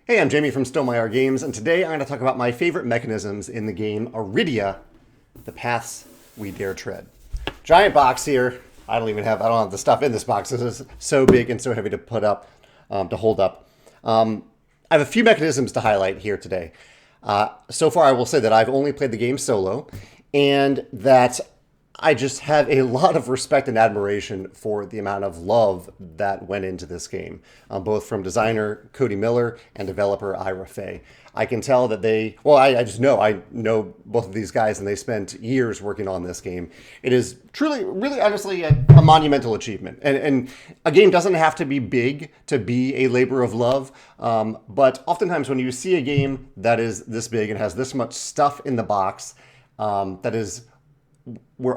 Hey, I'm Jamey from Still My R Games, and today I'm going to talk about my favorite mechanisms in the game Arydia, the paths we dare tread. Giant box here. I don't have the stuff in this box. This is so big and so heavy to put up, to hold up. I have a few mechanisms to highlight here today. So far, I will say that I've only played the game solo, and that I just have a lot of respect and admiration for the amount of love that went into this game, both from designer Cody Miller and developer Ira. I can tell that I know both of these guys, and they spent years working on this game. It is truly, really, honestly, a monumental achievement. And a game doesn't have to be big to be a labor of love, but oftentimes when you see a game that is this big and has this much stuff in the box, that is where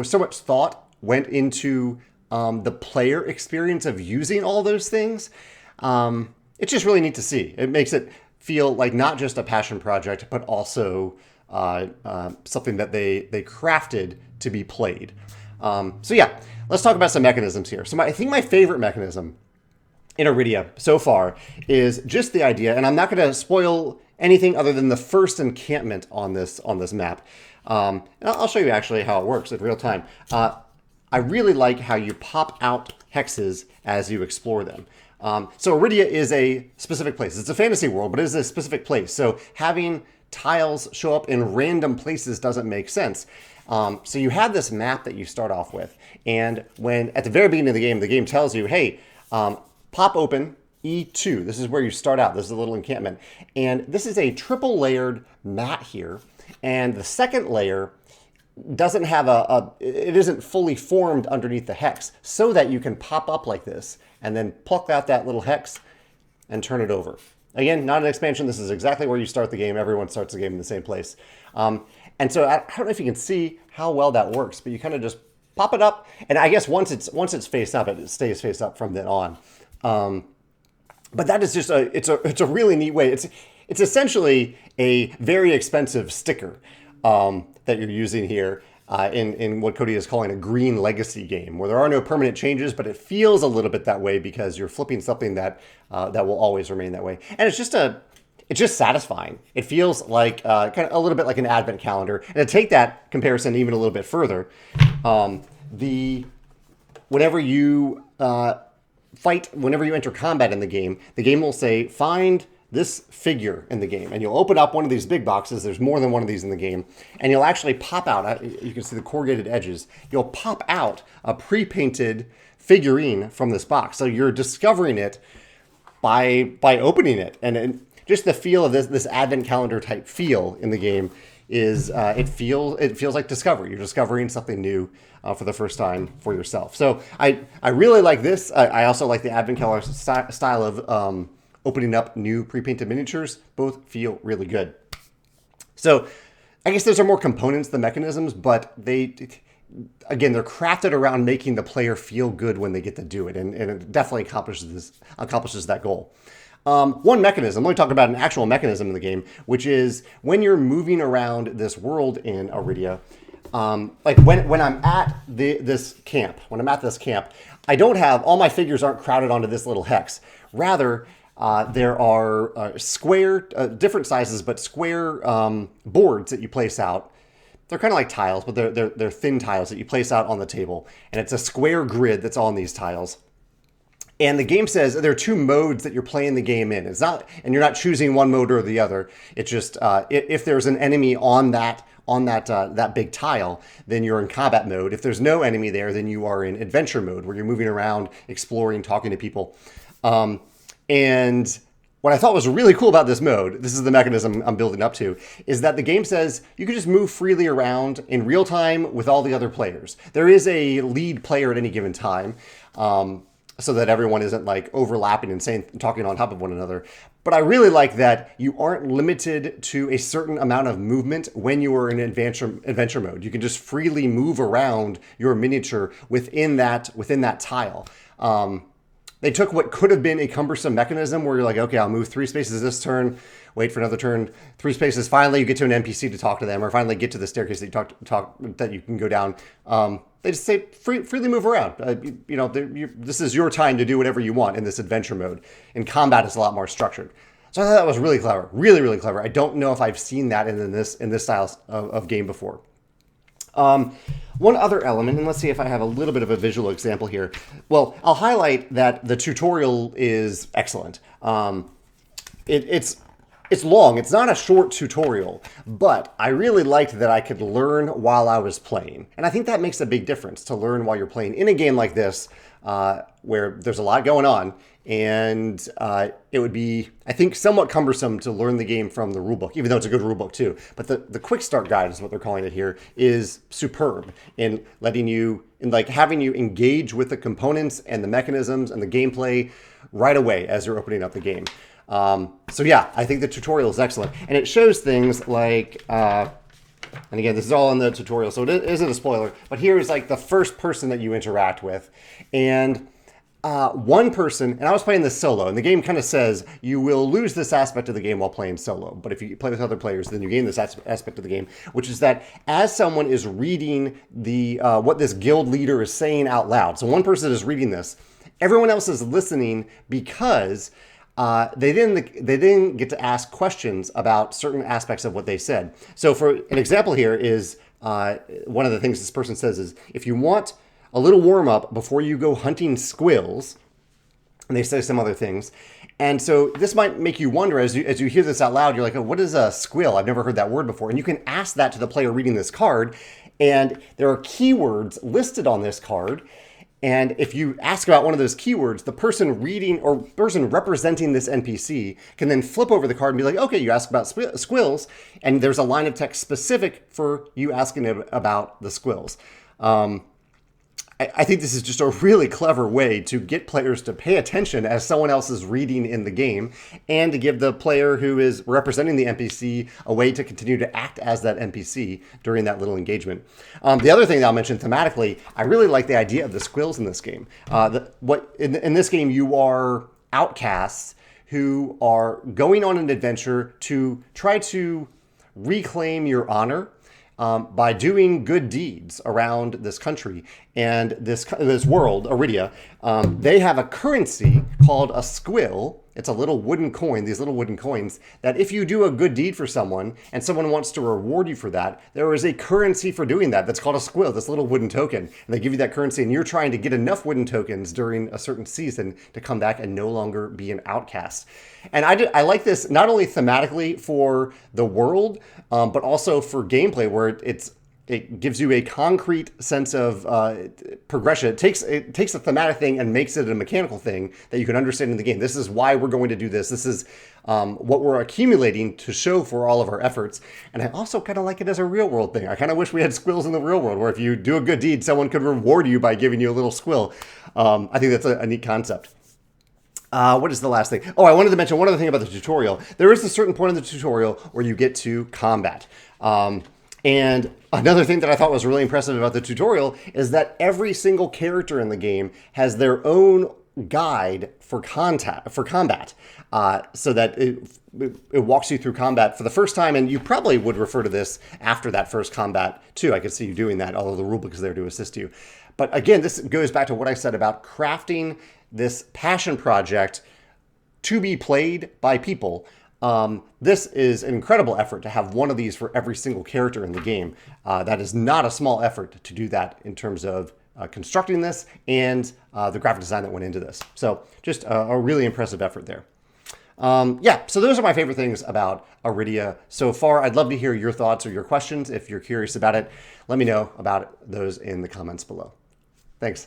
so much thought went into the player experience of using all those things. It's just really neat to see. It makes it feel like not just a passion project, but also something that they crafted to be played. So yeah, let's talk about some mechanisms here. So I think my favorite mechanism in Arydia so far is just the idea, and I'm not going to spoil anything other than the first encampment on this map. And I'll show you actually how it works in real time. I really like how you pop out hexes as you explore them. So Arydia is a specific place. It's a fantasy world, but it is a specific place. So having tiles show up in random places doesn't make sense. So you have this map that you start off with. And when at the very beginning of the game tells you, hey, pop open E2. This is where you start out. This is a little encampment. And this is a triple layered mat here. And the second layer doesn't have it isn't fully formed underneath the hex, so that you can pop up like this and then pluck out that little hex and turn it over. Again, not an expansion. This is exactly where you start the game. Everyone starts the game in the same place. And so I don't know if you can see how well that works, but you kind of just pop it up. And I guess once it's face up, it stays face up from then on. But that is just it's a really neat way. It's essentially a very expensive sticker that you're using here in what Cody is calling a green legacy game, where there are no permanent changes, but it feels a little bit that way because you're flipping something that will always remain that way. And it's just satisfying. It feels like kind of a little bit like an advent calendar. And to take that comparison even a little bit further, whenever you enter combat in the game will say, find this figure in the game, and you'll open up one of these big boxes. There's more than one of these in the game, and you'll actually pop out. You can see the corrugated edges. You'll pop out a pre-painted figurine from this box. So you're discovering it by opening it, and just the feel of this advent calendar type feel in the game is it feels like discovery. You're discovering something new for the first time for yourself. So I really like this. I also like the advent calendar style of opening up new pre-painted miniatures. Both feel really good. So I guess those are more components than mechanisms, but they're crafted around making the player feel good when they get to do it, and it definitely accomplishes that goal. One mechanism, let me talk about an actual mechanism in the game, which is when you're moving around this world in Arydia, like when I'm at this camp, I don't have, all my figures aren't crowded onto this little hex. Rather, there are square, different sizes, but square boards that you place out. They're kind of like tiles, but they're thin tiles that you place out on the table. And it's a square grid that's on these tiles. And the game says there are two modes that you're playing the game in. It's not, and you're not choosing one mode or the other. It's just if there's an enemy on that big tile, then you're in combat mode. If there's no enemy there, then you are in adventure mode, where you're moving around, exploring, talking to people. And what I thought was really cool about this mode, this is the mechanism I'm building up to, is that the game says you can just move freely around in real time with all the other players. There is a lead player at any given time, so that everyone isn't like overlapping and talking on top of one another. But I really like that you aren't limited to a certain amount of movement when you are in adventure mode. You can just freely move around your miniature within that tile. They took what could have been a cumbersome mechanism where you're like, okay, I'll move 3 spaces this turn, wait for another turn, 3 spaces. Finally, you get to an NPC to talk to them, or finally get to the staircase that you can go down. They just say freely move around. This is your time to do whatever you want in this adventure mode. In combat, it's a lot more structured. So I thought that was really clever, really, really clever. I don't know if I've seen that in this style of game before. One other element, and let's see if I have a little bit of a visual example here. Well, I'll highlight that the tutorial is excellent. It's long. It's not a short tutorial, but I really liked that I could learn while I was playing. And I think that makes a big difference, to learn while you're playing in a game like this, where there's a lot going on. And it would be, I think, somewhat cumbersome to learn the game from the rulebook, even though it's a good rulebook too. But the quick start guide is what they're calling it here, is superb in letting you, in like having you engage with the components and the mechanisms and the gameplay right away as you're opening up the game. So yeah, I think the tutorial is excellent, and it shows things like, and again, this is all in the tutorial, so it isn't a spoiler, but here's like the first person that you interact with, and one person, and I was playing this solo, and the game kind of says you will lose this aspect of the game while playing solo, but if you play with other players, then you gain this aspect of the game, which is that as someone is reading the what this guild leader is saying out loud, so one person is reading this, everyone else is listening because they didn't get to ask questions about certain aspects of what they said. So for an example here is, one of the things this person says is, if you want a little warm up before you go hunting squills, and they say some other things. And so this might make you wonder, as you hear this out loud, you're like, oh, what is a squill? I've never heard that word before. And you can ask that to the player reading this card. And there are keywords listed on this card. And if you ask about one of those keywords, the person reading or person representing this NPC can then flip over the card and be like, okay, you asked about squills, and there's a line of text specific for you asking about the squills. I think this is just a really clever way to get players to pay attention as someone else is reading in the game, and to give the player who is representing the NPC a way to continue to act as that NPC during that little engagement. The other thing that I'll mention thematically, I really like the idea of the squills in this game. In this game, you are outcasts who are going on an adventure to try to reclaim your honor by doing good deeds around this country and this world, Arydia. They have a currency called a squill. It's a little wooden coin, these little wooden coins, that if you do a good deed for someone and someone wants to reward you for that, there is a currency for doing that that's called a squill, this little wooden token. And they give you that currency, and you're trying to get enough wooden tokens during a certain season to come back and no longer be an outcast. And I like this not only thematically for the world, but also for gameplay, where it gives you a concrete sense of progression. It takes a thematic thing and makes it a mechanical thing that you can understand in the game. This is why we're going to do this. This is what we're accumulating to show for all of our efforts. And I also kind of like it as a real world thing. I kind of wish we had squills in the real world, where if you do a good deed, someone could reward you by giving you a little squill. I think that's a neat concept. What is the last thing? Oh, I wanted to mention one other thing about the tutorial. There is a certain point in the tutorial where you get to combat. And another thing that I thought was really impressive about the tutorial is that every single character in the game has their own guide for combat, so that it walks you through combat for the first time. And you probably would refer to this after that first combat too. I could see you doing that, although the rulebook is there to assist you. But again, this goes back to what I said about crafting this passion project to be played by people. This is an incredible effort to have one of these for every single character in the game. That is not a small effort to do that in terms of constructing this and the graphic design that went into this. So just a really impressive effort there. Yeah, so those are my favorite things about Arydia so far. I'd love to hear your thoughts or your questions. If you're curious about it, let me know about those in the comments below. Thanks.